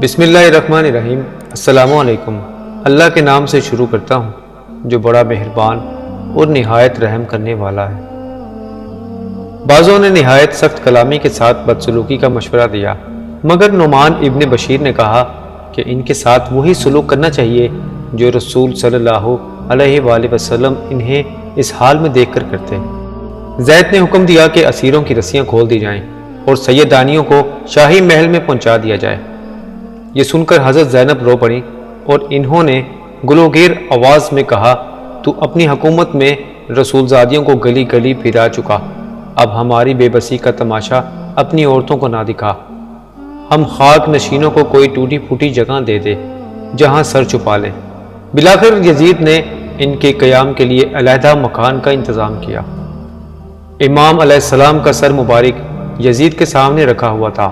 بسم اللہ الرحمن الرحیم۔ السلام علیکم۔ اللہ کے نام سے شروع کرتا ہوں جو بڑا مہربان اور نہایت رحم کرنے والا ہے۔ بعضوں نے نہایت سخت کلامی کے ساتھ بدسلوکی کا مشورہ دیا، مگر نعمان ابن بشیر نے کہا کہ ان کے ساتھ وہی سلوک کرنا چاہیے جو رسول صلی اللہ علیہ وآلہ وسلم انہیں اس حال میں دیکھ کر کرتے۔ زید نے حکم دیا کہ اسیروں کی رسیاں کھول دی جائیں اور سیدانیوں کو شاہی محل میں پہنچا دیا جائے۔ یہ سن کر حضرت زینب رو پڑیں اور انہوں نے گلوگیر آواز میں کہا، تو اپنی حکومت میں رسول زادیوں کو گلی گلی پھرا چکا، اب ہماری بے بسی کا تماشا اپنی عورتوں کو نہ دکھا۔ ہم خاک نشینوں کو کوئی ٹوٹی پھوٹی جگہ دے دے جہاں سر چھپا لیں۔ بلاخر یزید نے ان کے قیام کے لیے علیحدہ مکان کا انتظام کیا۔ امام علیہ السلام کا سر مبارک یزید کے سامنے رکھا ہوا تھا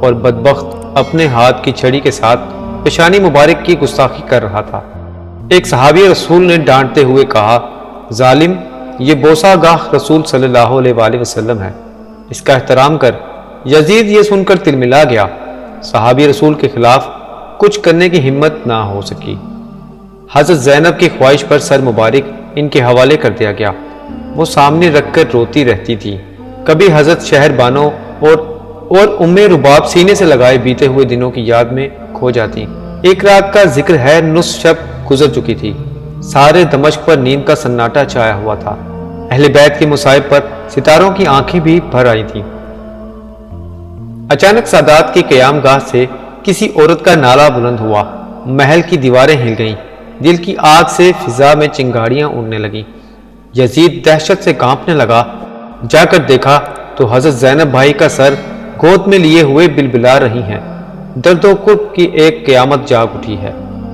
اور بدبخت اپنے ہاتھ کی چھڑی کے ساتھ پیشانی مبارک کی گستاخی کر رہا تھا۔ ایک صحابی رسول نے ڈانٹتے ہوئے کہا، ظالم، یہ بوسہ گاہ رسول صلی اللہ علیہ وآلہ وسلم ہے، اس کا احترام کر۔ یزید یہ سن کر تلملا گیا۔ صحابی رسول کے خلاف کچھ کرنے کی ہمت نہ ہو سکی۔ حضرت زینب کی خواہش پر سر مبارک ان کے حوالے کر دیا گیا۔ وہ سامنے رکھ کر روتی رہتی تھی۔ کبھی حضرت شہر بانو اور ام رباب سینے سے لگائے بیتے ہوئے دنوں کی یاد میں کھو جاتی۔ ایک رات کا ذکر ہے، نصف شب گزر چکی تھی، سارے دمشق پر نیند کا سناٹا چھایا ہوا تھا۔ اہل بیت کے مصائب پر ستاروں کی آنکھیں بھی بھر آئی تھیں۔ اچانک سادات کی قیام گاہ سے کسی عورت کا نالہ بلند ہوا، محل کی دیواریں ہل گئیں، دل کی آگ سے فضا میں چنگاریاں اڑنے لگیں۔ یزید دہشت سے کانپنے لگا۔ جا کر دیکھا تو حضرت زینب بھائی کا سر گود میں لیے ہوئے بلبلا رہی ہیں۔ درد و کرب کی ایک قیامت جاگ اٹھی ہے۔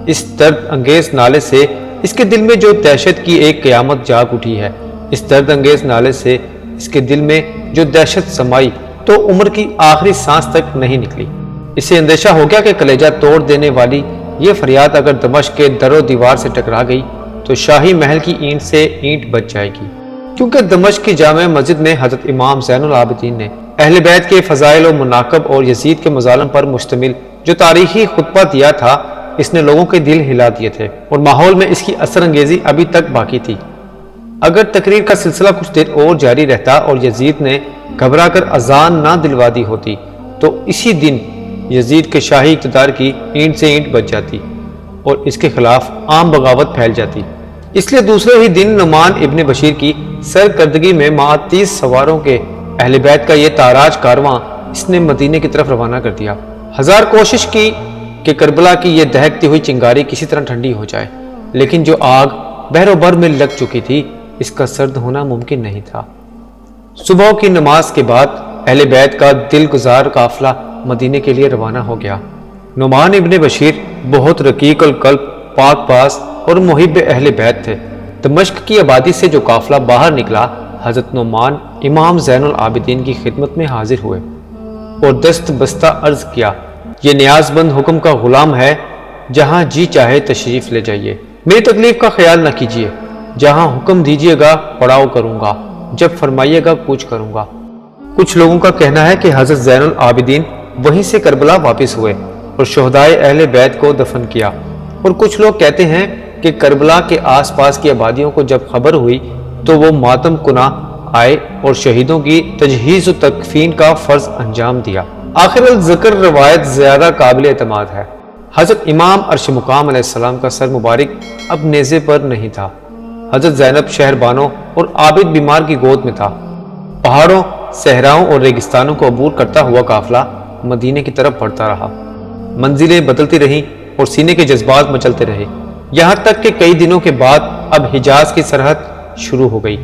اس درد انگیز نالے سے اس کے دل میں جو دہشت کی ایک قیامت جاگ اٹھی ہے، اس درد انگیز نالے سے اس کے دل میں جو دہشت سمائی تو عمر کی آخری سانس تک نہیں نکلی۔ اسے اندیشہ ہو گیا کہ کلیجہ توڑ دینے والی یہ فریاد اگر دمشق کے در و دیوار سے ٹکرا گئی تو شاہی محل کی اینٹ سے اینٹ بچ جائے گی، کیونکہ دمشق کی جامع مسجد میں حضرت امام زین العابدین نے اہل بیت کے فضائل و مناقب اور یزید کے مظالم پر مشتمل جو تاریخی خطبہ دیا تھا، اس نے لوگوں کے دل ہلا دیے تھے اور ماحول میں اس کی اثر انگیزی ابھی تک باقی تھی۔ اگر تقریر کا سلسلہ کچھ دیر اور جاری رہتا اور یزید نے گھبرا کر اذان نہ دلوا دی ہوتی تو اسی دن یزید کے شاہی اقتدار کی اینٹ سے اینٹ بچ جاتی اور اس کے خلاف عام بغاوت پھیل جاتی۔ اس لیے دوسرے ہی دن نعمان ابن بشیر کی سرکردگی میں 30 سواروں کے اہل بیت کا یہ تاراج کارواں اس نے مدینے کی طرف روانہ کر دیا۔ ہزار کوشش کی کہ کربلا کی یہ دہکتی ہوئی چنگاری کسی طرح ٹھنڈی ہو جائے، لیکن جو آگ بحر و بر میں لگ چکی تھی، اس کا سرد ہونا ممکن نہیں تھا۔ صبح کی نماز کے بعد اہل بیت کا دل گزار قافلہ مدینے کے لیے روانہ ہو گیا۔ نعمان ابن بشیر بہت رقیق القلب، پاک باز اور محب اہل بیت تھے۔ دمشق کی آبادی سے جو قافلہ باہر نکلا، حضرت نعمان امام زین العابدین کی خدمت میں حاضر ہوئے اور دست بستہ عرض کیا، یہ نیاز بند حکم کا غلام ہے، جہاں جی چاہے تشریف لے جائیے، میری تکلیف کا خیال نہ کیجیے، جہاں حکم دیجیے گا پڑاؤ کروں گا، جب فرمائیے گا کوچ کروں گا۔ کچھ لوگوں کا کہنا ہے کہ حضرت زین العابدین وہیں سے کربلا واپس ہوئے اور شہدائے اہل بیت کو دفن کیا، اور کچھ لوگ کہتے ہیں کہ کربلا کے آس پاس کی آبادیوں کو جب خبر ہوئی تو وہ ماتم کنا آئے اور شہیدوں کی تجہیز و تکفین کا فرض انجام دیا۔ آخر الذکر روایت زیادہ قابل اعتماد ہے۔ حضرت امام عرش مقام علیہ السلام کا سر مبارک اب نیزے پر نہیں تھا۔ حضرت زینب شہر بانو اور عابد بیمار کی گود میں تھا۔ پہاڑوں، صحراؤں اور ریگستانوں کو عبور کرتا ہوا قافلہ مدینے کی طرف بڑھتا رہا۔ منزلیں بدلتی رہیں اور سینے کے جذبات مچلتے رہے، یہاں تک کہ کئی دنوں کے بعد اب حجاز کی سرحد شروع ہو گئی۔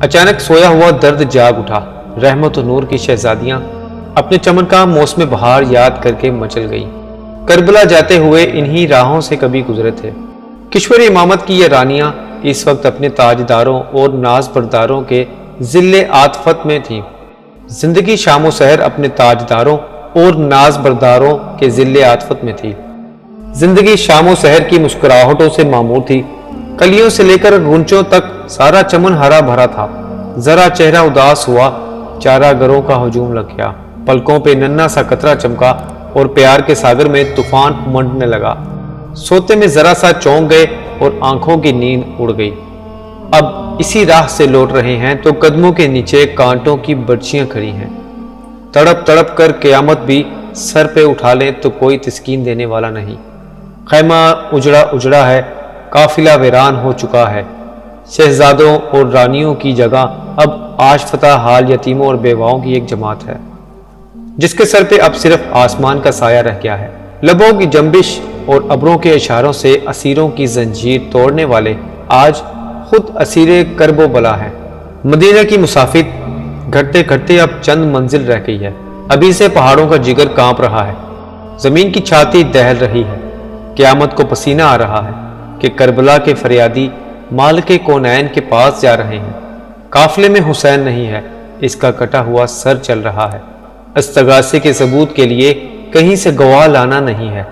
اچانک سویا ہوا درد جاگ اٹھا۔ رحمت و نور کی شہزادیاں اپنے چمن کا موسم بہار یاد کر کے مچل گئی۔ کربلا جاتے ہوئے انہی راہوں سے کبھی گزرے تھے۔ کشور امامت کی یہ رانیاں اس وقت اپنے تاجداروں اور ناز برداروں کے ذل عاطفت میں تھیں۔ زندگی شام و سحر اپنے تاجداروں اور ناز برداروں کے ذل عاطفت میں تھی۔ زندگی شام و سحر کی مسکراہٹوں سے معمور تھی۔ کلیوں سے لے کر گھنچوں تک سارا چمن ہرا بھرا تھا۔ ذرا چہرہ اداس ہوا، چارہ گروں کا ہجوم لگ گیا، پلکوں پہ ننھا سا قطرہ چمکا اور پیار کے ساگر میں طوفان منڈنے لگا۔ سوتے میں ذرا سا چونک گئے اور آنکھوں کی نیند اڑ گئی۔ اب اسی راہ سے لوٹ رہے ہیں تو قدموں کے نیچے کانٹوں کی برچیاں کھڑی ہیں۔ تڑپ تڑپ کر قیامت بھی سر پہ اٹھا لیں تو کوئی تسکین دینے والا نہیں۔ خیمہ اجڑا اجڑا ہے، قافلہ ویران ہو چکا ہے۔ شہزادوں اور رانیوں کی جگہ اب آشفتہ حال یتیموں اور بیواؤں کی ایک جماعت ہے، جس کے سر پہ اب صرف آسمان کا سایہ رہ گیا ہے۔ لبوں کی جنبش اور ابروں کے اشاروں سے اسیروں کی زنجیر توڑنے والے آج خود اسیر کرب و بلا ہے۔ مدینہ کی مسافت گھٹتے گھٹتے اب چند منزل رہ گئی ہے۔ ابھی سے پہاڑوں کا جگر کانپ رہا ہے، زمین کی چھاتی دہل رہی ہے، قیامت کو پسینہ آ رہا ہے کہ کربلا کے فریادی مالک کونین کے پاس جا رہے ہیں۔ قافلے میں حسین نہیں ہے، اس کا کٹا ہوا سر چل رہا ہے۔ استغاثے کے ثبوت کے لیے کہیں سے گواہ لانا نہیں ہے۔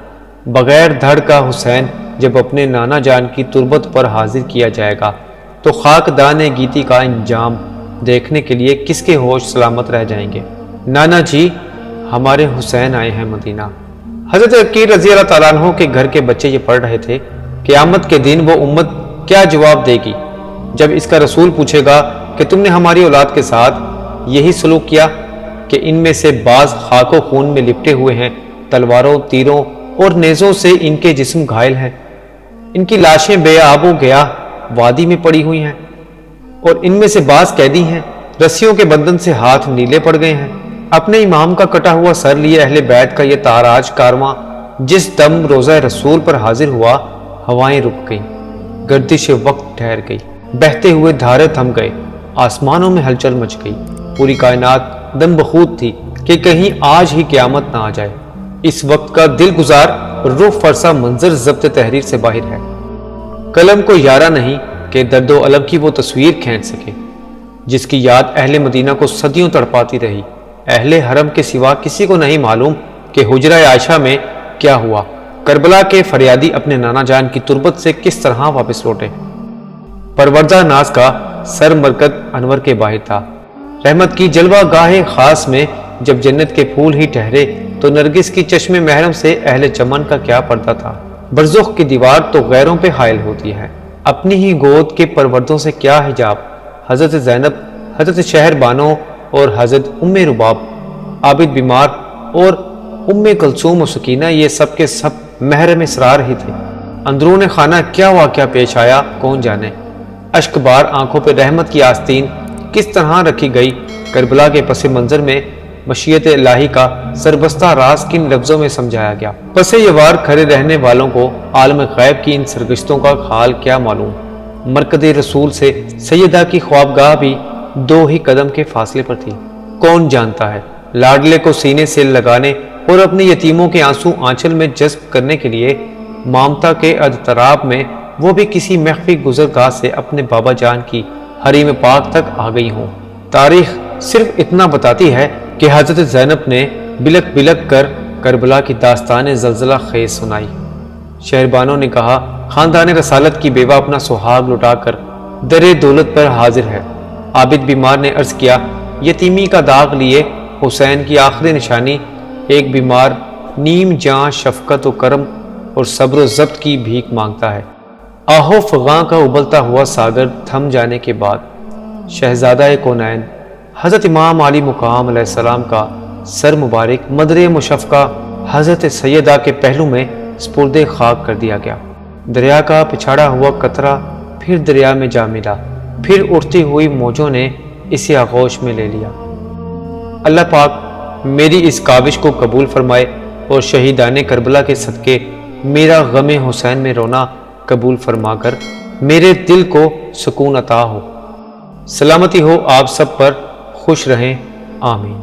بغیر دھڑ کا حسین جب اپنے نانا جان کی تربت پر حاضر کیا جائے گا تو خاک دان گیتی کا انجام دیکھنے کے لیے کس کے ہوش سلامت رہ جائیں گے۔ نانا جی، ہمارے حسین آئے ہیں مدینہ۔ حضرت عقیل رضی اللہ تعالیٰ عنہ کے گھر کے بچے یہ پڑھ رہے تھے۔ قیامت کے دن وہ امت کیا جواب دے گی جب اس کا رسول پوچھے گا کہ تم نے ہماری اولاد کے ساتھ یہی سلوک کیا کہ ان میں سے بعض خاک و خون میں لپٹے ہوئے ہیں، تلواروں، تیروں اور نیزوں سے ان کے جسم گھائل ہیں، ان کی لاشیں بے آب و گیا وادی میں پڑی ہوئی ہیں، اور ان میں سے بعض قیدی ہیں، رسیوں کے بندھن سے ہاتھ نیلے پڑ گئے ہیں۔ اپنے امام کا کٹا ہوا سر لیے اہل بیت کا یہ تاراج کارواں جس دم روضہ رسول پر حاضر ہوا، ہوائیں رک گئیں، گردش وقت ٹھہر گئی، بہتے ہوئے دھارے تھم گئے، آسمانوں میں ہلچل مچ گئی، پوری کائنات دم بخود تھی کہ کہیں آج ہی قیامت نہ آ جائے۔ اس وقت کا دل گزار روح فرسا منظر ضبط تحریر سے باہر ہے۔ قلم کو یارہ نہیں کہ درد و الم کی وہ تصویر کھینچ سکے جس کی یاد اہل مدینہ کو صدیوں تڑپاتی رہی۔ اہل حرم کے سوا کسی کو نہیں معلوم کہ حجرہ عائشہ میں کیا ہوا، کربلا کے فریادی اپنے نانا جان کی تربت سے کس طرح واپس لوٹے۔ پروردہ ناز کا سر مرکز انور کے باہر تھا۔ رحمت کی جلوہ گاہ خاص میں جب جنت کے پھول ہی ٹھہرے تو نرگس کی چشم محرم سے اہل چمن کا کیا پردہ تھا۔ برزخ کی دیوار تو غیروں پہ حائل ہوتی ہے، اپنی ہی گود کے پروردوں سے کیا حجاب۔ حضرت زینب، حضرت شہر بانو اور حضرت ام رباب، عابد بیمار اور ام کلثوم و سکینہ، یہ سب کے سب محرم اسرار ہی تھے۔ اندرون خانہ کیا واقعہ پیش آیا کون جانے۔ اشک بار آنکھوں پہ رحمت کی آستین کس طرح رکھی گئی۔ کربلا کے پس منظر میں مشیت الہی کا سربستہ راز کن لفظوں میں سمجھایا گیا۔ پس یوار کھڑے رہنے والوں کو عالم غیب کی ان سرگشتوں کا حال کیا معلوم۔ مرکز رسول سے سیدہ کی خوابگاہ بھی 2 ہی قدم کے فاصلے پر تھی۔ کون جانتا ہے، لاڈلے کو سینے سے لگانے اور اپنے یتیموں کے آنسو آنچل میں جذب کرنے کے لیے مامتا کے اضطراب میں وہ بھی کسی مخفی گزرگاہ سے اپنے بابا جان کی حریم پاک تک آ گئی ہوں۔ تاریخ صرف اتنا بتاتی ہے کہ حضرت زینب نے بلک بلک کر کربلا کی داستان زلزلہ خیز سنائی۔ شہربانوں نے کہا، خاندان رسالت کی بیوہ اپنا سہاگ لٹا کر در دولت پر حاضر ہے۔ عابد بیمار نے عرض کیا، یتیمی کا داغ لیے حسین کی آخری نشانی ایک بیمار نیم جاں شفقت و کرم اور صبر و ضبط کی بھیک مانگتا ہے۔ آہو فغاں کا ابلتا ہوا ساگر تھم جانے کے بعد شہزادہ کونین حضرت امام علی مقام علیہ السلام کا سر مبارک مدر مشفقہ حضرت سیدہ کے پہلو میں سپرد خاک کر دیا گیا۔ دریا کا پچھاڑا ہوا قطرہ پھر دریا میں جا ملا، پھر اٹھتی ہوئی موجوں نے اسے آغوش میں لے لیا۔ اللہ پاک میری اس کاوش کو قبول فرمائے اور شہیدان کربلا کے صدقے میرا غم حسین میں رونا قبول فرما کر میرے دل کو سکون عطا ہو۔ سلامتی ہو آپ سب پر، خوش رہیں، آمین۔